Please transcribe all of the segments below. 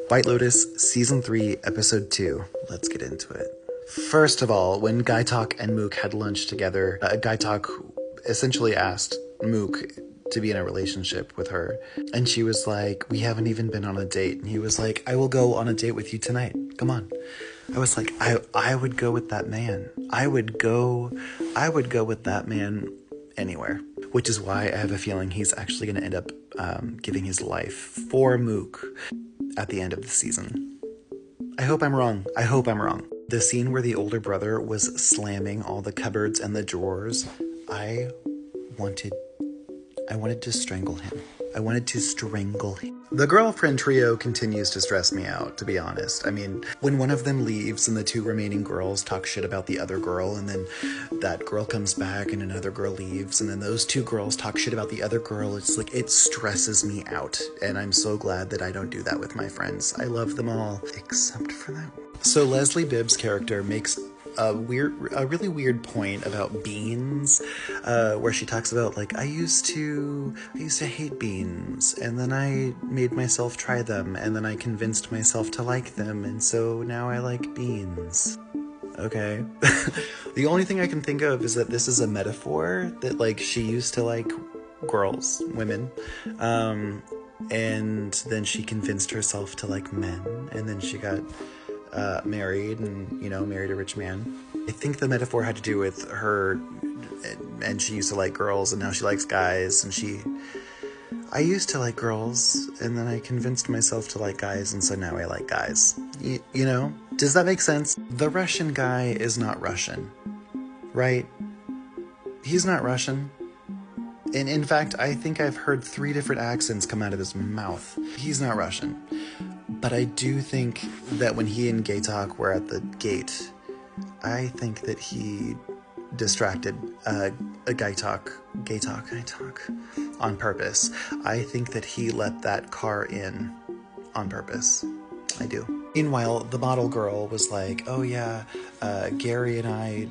White Lotus, Season 3, Episode 2. Let's get into it. First of all, when Guy Talk and Mook had lunch together, Guy Talk essentially asked Mook to be in a relationship with her. And she was like, we haven't even been on a date. And he was like, I will go on a date with you tonight. Come on. I was like, I would go with that man. I would go with that man anywhere. Which is why I have a feeling he's actually going to end up giving his life for Mook at the end of the season. I hope I'm wrong. The scene where the older brother was slamming all the cupboards and the drawers, I wanted to strangle him. The girlfriend trio continues to stress me out, to be honest. I mean, when one of them leaves and the two remaining girls talk shit about the other girl, and then that girl comes back and another girl leaves, and then those two girls talk shit about the other girl, it's like, it stresses me out. And I'm so glad that I don't do that with my friends. I love them all, except for that. So Leslie Bibb's character makes a really weird point about beans, where she talks about, like, I used to hate beans, and then I made myself try them, and then I convinced myself to like them, and so now I like beans. Okay. The only thing I can think of is that this is a metaphor that, like, she used to like girls, women, and then she convinced herself to like men, and then she got married and, married a rich man. I think the metaphor had to do with her, and she used to like girls and now she likes guys, and I used to like girls and then I convinced myself to like guys, and so now I like guys. Does that make sense? The Russian guy is not Russian, right? He's not Russian. And in fact, I think I've heard 3 different accents come out of his mouth. He's not Russian. But I do think that when he and Gay Talk were at the gate, I think that he distracted Gay Talk on purpose. I think that he let that car in on purpose. I do. Meanwhile, the model girl was like, oh yeah, Gary and I,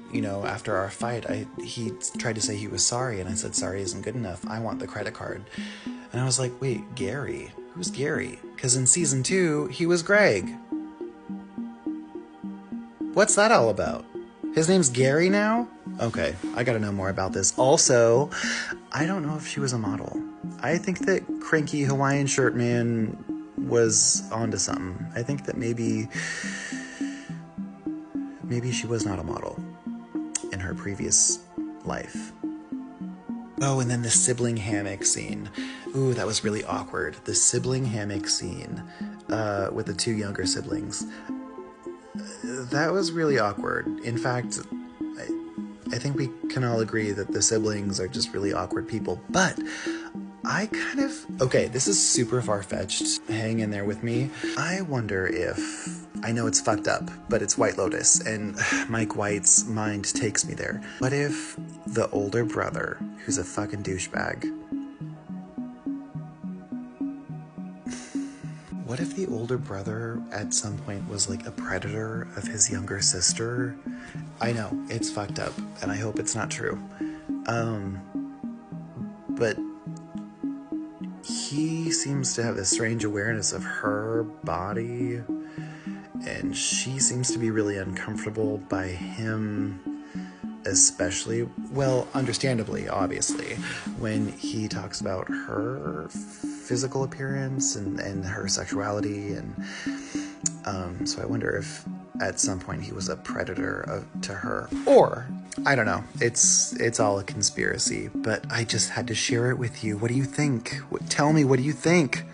after our fight, he tried to say he was sorry, and I said sorry isn't good enough. I want the credit card. And I was like, wait, Gary? Who's Gary? Because in season 2, he was Greg. What's that all about? His name's Gary now? Okay, I gotta know more about this. Also, I don't know if she was a model. I think that cranky Hawaiian shirt man was onto something. I think that maybe she was not a model in her previous life. Oh, and then the sibling hammock scene. Ooh, that was really awkward. The sibling hammock scene with the 2 younger siblings. That was really awkward. In fact, I think we can all agree that the siblings are just really awkward people. But okay, this is super far-fetched. Hang in there with me. I wonder if, I know it's fucked up, but it's White Lotus, and Mike White's mind takes me there. What if the older brother, who's a fucking douchebag, what if the older brother at some point was like a predator of his younger sister? I know, it's fucked up, and I hope it's not true. But he seems to have this strange awareness of her body, and she seems to be really uncomfortable by him, especially, well, understandably, obviously, when he talks about her physical appearance and her sexuality, and so I wonder if at some point he was a predator to her, or I don't know. It's all a conspiracy, but I just had to share it with you. What do you think? Tell me, what do you think?